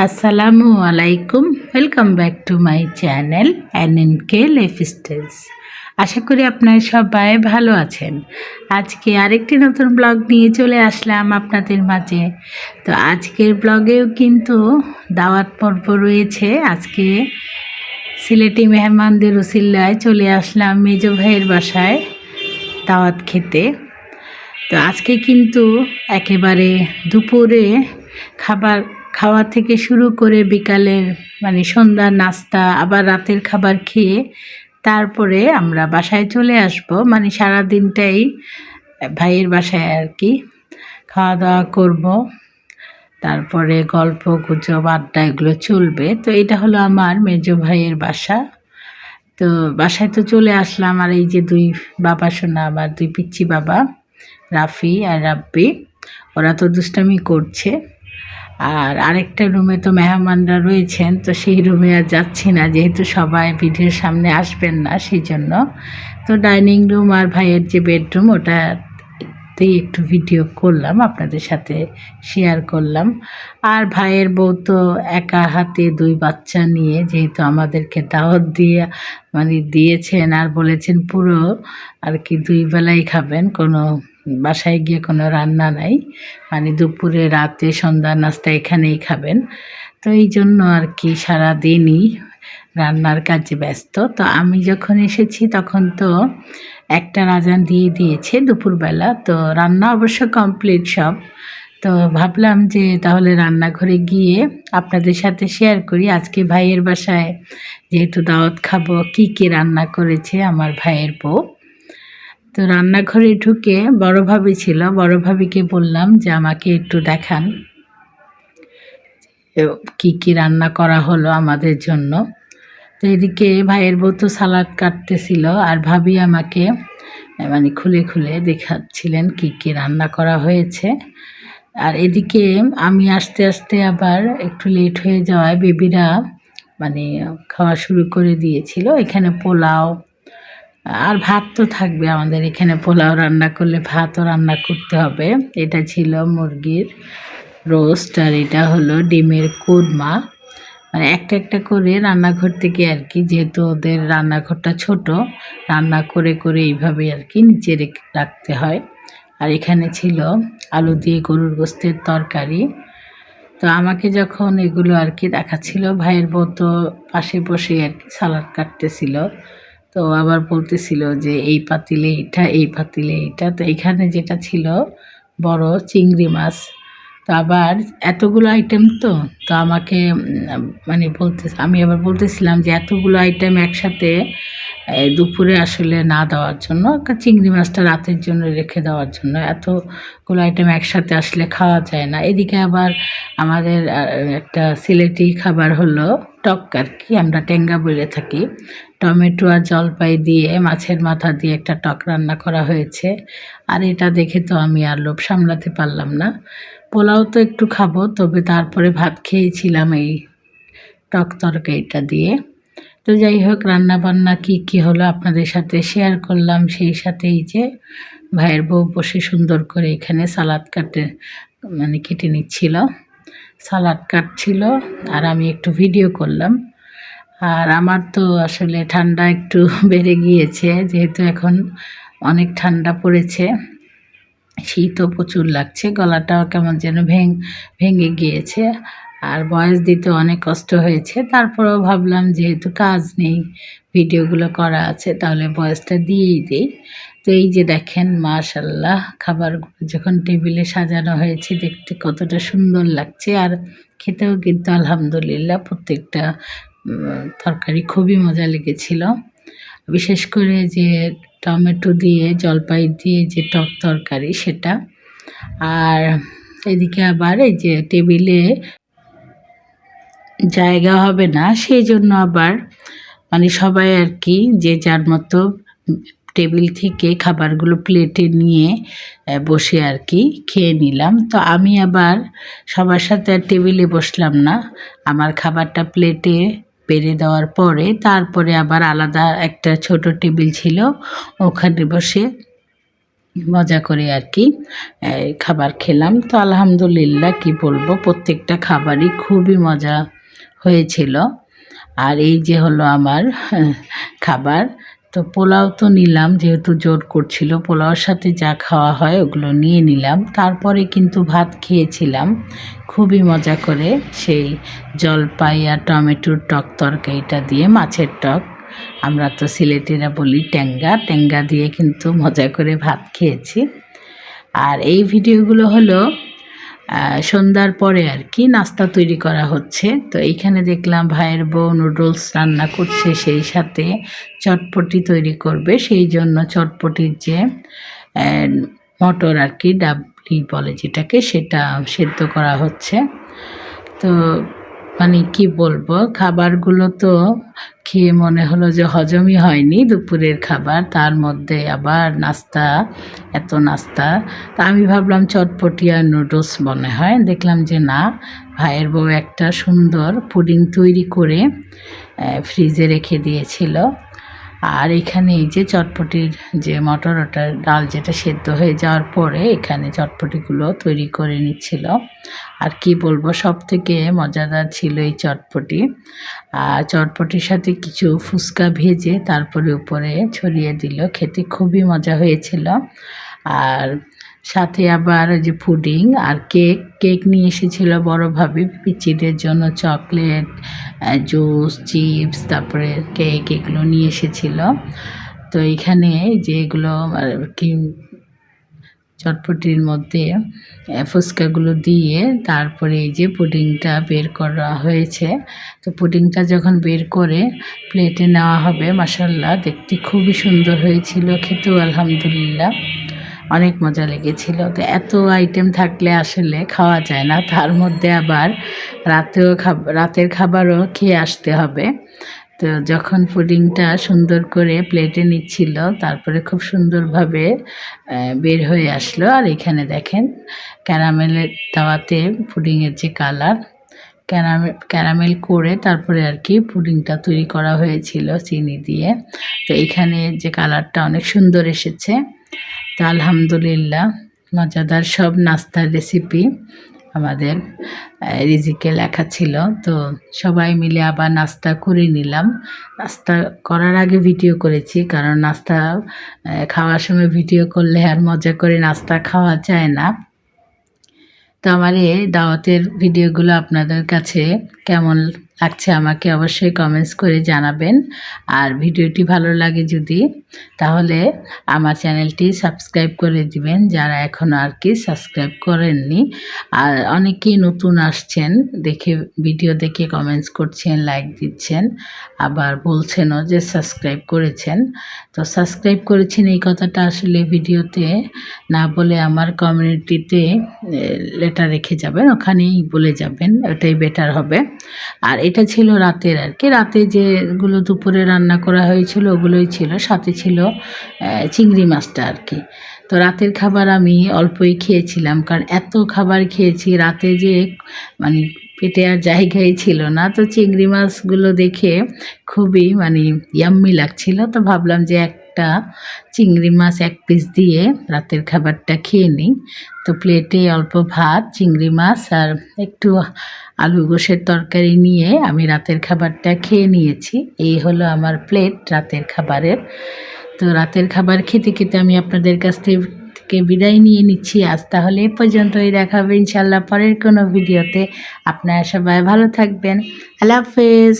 আসসালামু আলাইকুম, welcome back to my channel NNK lifestyles. আশা করি আপনারা সবাই ভালো আছেন। আজকে আরেকটি নতুন ব্লগ নিয়ে চলে আসলাম আপনাদের মাঝে। তো আজকের ব্লগেও কিন্তু দাওয়াত পর্ব রয়েছে। আজকে সিলেটি মেহমানদের উসিল্লায় চলে আসলাম মেজো ভাইয়ের বাসায় দাওয়াত খেতে। তো আজকে কিন্তু একেবারে দুপুরে খাওয়া থেকে শুরু করে বিকালের সন্ধ্যার নাস্তা, আবার রাতের খাবার খেয়ে তারপরে আমরা বাসায় চলে আসব। সারা দিনটাই ভাইয়ের বাসায় আর কি খাওয়া দাওয়া করব, তারপরে গল্প গুজব আড্ডা এগুলো চলবে। তো এটা হলো আমার মেজো ভাইয়ের বাসা। তো বাসায় তো চলে আসলাম। আর এই যে দুই বাবা সোনা, আবার দুই পিচ্চি বাবা, রাফি আর রাব্বি, ওরা তো দুষ্টামি করছে। আর আরেকটা রুমে তো মেহমানরা রয়েছেন, তো সেই রুমে আর যাচ্ছি না, যেহেতু সবাই ভিডিওর সামনে আসবেন না সেই জন্য। তো ডাইনিং রুম আর ভাইয়ের যে বেডরুম, ওটাতেই একটু ভিডিও করলাম, আপনাদের সাথে শেয়ার করলাম। আর ভাইয়ের বউ তো একা হাতে দুই বাচ্চা নিয়ে, যেহেতু আমাদেরকে দাওয়াত দিয়েছেন আর বলেছেন পুরো আর কি 2 বেলাই খাবেন, কোনো বাসায় গিয়ে কোনো রান্না নাই, দুপুরে রাতে সন্ধ্যা নাস্তা এখানেই খাবেন। তো এই জন্য আর কি সারাদিনই রান্নার কাজে ব্যস্ত। তো আমি যখন এসেছি তখন তো একটা আজান দিয়ে দিয়েছে দুপুরবেলা। তো রান্না অবশ্য কমপ্লিট সব। তো ভাবলাম যে তাহলে রান্নাঘরে গিয়ে আপনাদের সাথে শেয়ার করি আজকে ভাইয়ের বাসায় যেহেতু দাওয়াত খাবো, কী কী রান্না করেছে আমার ভাইয়ের বউ। তো রান্নাঘরে ঢুকে বড় ভাবি ছিল, বড় ভাবিকে বললাম যে আমাকে একটু দেখান কি কি রান্না করা হলো আমাদের জন্য। তো এদিকে ভাইয়ের বউ তো সালাদ কাটতেছিল, আর ভাবি আমাকে খুলে খুলে দেখাচ্ছিলেন কি কি রান্না করা হয়েছে। আর এদিকে আমি আস্তে আস্তে আবার একটু লেট হয়ে যাওয়ায় বেবিরা খাওয়া শুরু করে দিয়েছিল। এখানে পোলাও আর ভাত তো থাকবে, আমাদের এখানে পোলাও রান্না করলে ভাতও রান্না করতে হবে। এটা ছিল মুরগির রোস্ট, আর এটা হলো ডিমের কুরমা। একটা একটা করে রান্নাঘর থেকে আর কি, যেহেতু ওদের রান্নাঘরটা ছোট, রান্না করে করে এইভাবে আর কি নিচে রাখতে হয়। আর এখানে ছিল আলু দিয়ে গরুর গোস্তের তরকারি। তো আমাকে যখন এগুলো আর কি দেখাচ্ছিল, ভাইয়ের বউ তো পাশে বসে আর কি সালাদ কাটতেছিল। তো আবার বলতেছিল যে এই পাতিলে এটা, এই পাতিলে এটা। তো এখানে যেটা ছিল বড় চিংড়ি মাছ। তো আবার এতগুলো আইটেম তো তো আমাকে আমি আবার বলতেছিলাম যে এতগুলো আইটেম একসাথে দুপুরে আসলে না দেওয়ার জন্য, চিংড়ি মাছটা রাতের জন্য রেখে দেওয়ার জন্য। এতগুলো আইটেম একসাথে আসলে খাওয়া যায় না। এদিকে আবার আমাদের একটা সিলেটি খাবার হলো টক, আর কি আমরা টেঙ্গা বলে থাকি। টমেটো আর জলপাই দিয়ে মাছের মাথা দিয়ে একটা টক রান্না করা হয়েছে। আর এটা দেখে তো আমি আর লোভ সামলাতে পারলাম না। পোলাও তো একটু খাবো, তবে তারপরে ভাত খেয়েছিলাম এই টক তরকারিটা দিয়ে। তো যাই হোক, রান্না বান্না কী কী হলো আপনাদের সাথে শেয়ার করলাম। সেই সাথে এই যে ভাইয়ের বউ বসে সুন্দর করে এখানে সালাদ কেটে নিচ্ছিল, সালাদ কাটছিল, আর আমি একটু ভিডিও করলাম। আর আমার তো আসলে ঠান্ডা একটু বেড়ে গিয়েছে, যেহেতু এখন অনেক ঠান্ডা পড়েছে, শীতও প্রচুর লাগছে, গলাটাও কেমন যেন ভেঙে গিয়েছে। আর ভয়েস দিতে অনেক কষ্ট হয়েছে। তারপরেও ভাবলাম যেহেতু কাজ নেই, ভিডিওগুলো করা আছে, তাহলে ভয়েসটা দিয়েই দিই। তো এই যে দেখেন, মাশাল্লাহ, খাবারগুলো যখন টেবিলে সাজানো হয়েছে দেখতে কতটা সুন্দর লাগছে। আর খেতেও কিন্তু আলহামদুলিল্লাহ প্রত্যেকটা তরকারি খুবই মজা লেগেছিল। বিশেষ করে যে টমেটো দিয়ে জলপাই দিয়ে যে টক তরকারি সেটা। আর এদিকে আবার এই যে টেবিলে জায়গা হবে না, সেই জন্য আবার সবাই আর কি যে যার মতো টেবিল থেকে খাবারগুলো প্লেটে নিয়ে বসে আর কি খেয়ে নিলাম। তো আমি আবার সবার সাথে আর টেবিলে বসলাম না, আমার খাবারটা প্লেটে পেরে দেওয়ার পরে তারপরে আবার আলাদা একটা ছোট টেবিল ছিল, ওখানে বসে মজা করে আর কি খাবার খেলাম। তো আলহামদুলিল্লাহ কি বলবো, প্রত্যেকটা খাবারই খুবই মজা হয়েছিল। আর এই যে হলো আমার খাবার। তো পোলাও তো নিলাম, যেহেতু জোর করছিল পোলাওর সাথে যা খাওয়া হয় ওগুলো নিয়ে নিলাম। তারপরে কিন্তু ভাত খেয়েছিলাম খুবই মজা করে, সেই জলপাই আর টমেটোর টক তরকারিটা দিয়ে, মাছের টক, আমরা তো সিলেটিরা বলি ট্যাঙ্গা, ট্যাঙ্গা দিয়ে কিন্তু মজা করে ভাত খেয়েছি। আর এই ভিডিওগুলো হলো সন্ধ্যার পরে আর কি নাস্তা তৈরি করা হচ্ছে। তো এইখানে দেখলাম ভাইয়ের বউ নুডলস রান্না করছে, সেই সাথে চটপটি তৈরি করবে। সেই জন্য চটপটির যে মটর আর কি, ডাবলি বলে যেটাকে, সেটা সেদ্ধ করা হচ্ছে। তো মানে কি বলবো, খাবারগুলো তো খেয়ে মনে হলো যে হজমই হয়নি, দুপুরের খাবার, তার মধ্যে আবার নাস্তা, এত নাস্তা। তা আমি ভাবলাম চটপটি আর নুডলস মনে হয়, দেখলাম যে না, ভাইয়ের বউ একটা সুন্দর পুডিং তৈরি করে ফ্রিজে রেখে দিয়েছিল। আর এখানে এই যে চটপটির যে মটর, ওটার ডাল যেটা সেদ্ধ হয়ে যাওয়ার পরে এখানে চটপটিগুলো তৈরি করে নিচ্ছিল। আর কি বলবো, সব থেকে মজাদার ছিল এই চটপটি। আর চটপটির সাথে কিছু ফুচকা ভেজে তারপরে উপরে ছড়িয়ে দিল, খেতে খুবই মজা হয়েছিল। আর সাথে আবার ওই যে পুডিং আর কেক নিয়ে এসেছিল বড় ভাবি পিচিদের জন্য, চকলেট, জুস, চিপস, তারপরে কেক, এগুলো নিয়ে এসেছিল। তো এইখানে যে এগুলো আর কি চটপটির মধ্যে ফুচকাগুলো দিয়ে তারপরে এই যে পুডিংটা বের করা হয়েছে। তো পুডিংটা যখন বের করে প্লেটে নেওয়া হবে, মাশাআল্লাহ দেখতে খুবই সুন্দর হয়েছিল, খেতেও আলহামদুলিল্লাহ অনেক মজা লেগেছিল। তো এত আইটেম থাকলে আসলে খাওয়া যায় না, তার মধ্যে আবার রাতের খাবারও খেয়ে আসতে হবে। তো যখন পুডিংটা সুন্দর করে প্লেটে নিচ্ছিল, তারপরে খুব সুন্দরভাবে বের হয়ে আসলো। আর এখানে দেখেন ক্যারামেলের তাওয়াতে পুডিংয়ের যে কালার, ক্যারামেল করে তারপরে আর কি পুডিংটা তৈরি করা হয়েছিল চিনি দিয়ে। তো এখানে যে কালারটা অনেক সুন্দর এসেছে। তো আলহামদুলিল্লাহ মজাদার সব নাস্তার রেসিপি আমাদের রিজিকে লেখা ছিল। তো সবাই মিলে আবার নাস্তা করে নিলাম। নাস্তা করার আগে ভিডিও করেছি, কারণ নাস্তা খাওয়ার সময় ভিডিও করলে আর মজা করে নাস্তা খাওয়া যায় না। তো আমার এই দাওয়াতের ভিডিওগুলো আপনাদের কাছে কেমন লাগছে আমাকে অবশ্যই কমেন্টস করে জানাবেন। আর ভিডিওটি ভালো লাগে যদি, তাহলে আমার চ্যানেলটি সাবস্ক্রাইব করে দিবেন যারা এখনও আর কি সাবস্ক্রাইব করেননি। আর অনেকেই নতুন আসছেন, ভিডিও দেখে কমেন্টস করছেন, লাইক দিচ্ছেন, আবার বলছেনও যে সাবস্ক্রাইব করেছেন। তো সাবস্ক্রাইব করেছেন এই কথাটা আসলে ভিডিওতে না বলে আমার কমিউনিটিতে লেটার রেখে যাবেন, ওখানেই বলে যাবেন, ওটাই বেটার হবে। আর এটা ছিল রাতের আর কি, রাতে যেগুলো দুপুরে রান্না করা হয়েছিল ওগুলোই ছিল, সাথে ছিল চিংড়ি মাছটা আর কি। তো রাতের খাবার আমি অল্পই খেয়েছিলাম, কারণ এত খাবার খেয়েছি রাতে যে মানে পেটে আর জায়গায় ছিল না। তো চিংড়ি মাছগুলো দেখে খুবই ইয়াম্মি লাগছিল। তো ভাবলাম যে একটা চিংড়ি মাছ এক পিস দিয়ে রাতের খাবারটা খেয়ে নিই। তো প্লেটে অল্প ভাত, চিংড়ি মাছ আর একটু আলু গোশের তরকারি নিয়ে আমি রাতের খাবারটা খেয়ে নিয়েছি। এই হলো আমার প্লেট রাতের খাবারের। তো রাতের খাবার খেতে খেতে আমি আপনাদের কাছ থেকে বিদায় নিয়ে নিচ্ছি আজ। তাহলে এ পর্যন্তই, দেখা হবে ইনশাল্লাহ পরের কোনো ভিডিওতে। আপনারা সবাই ভালো থাকবেন। আল্লাহ হাফেজ।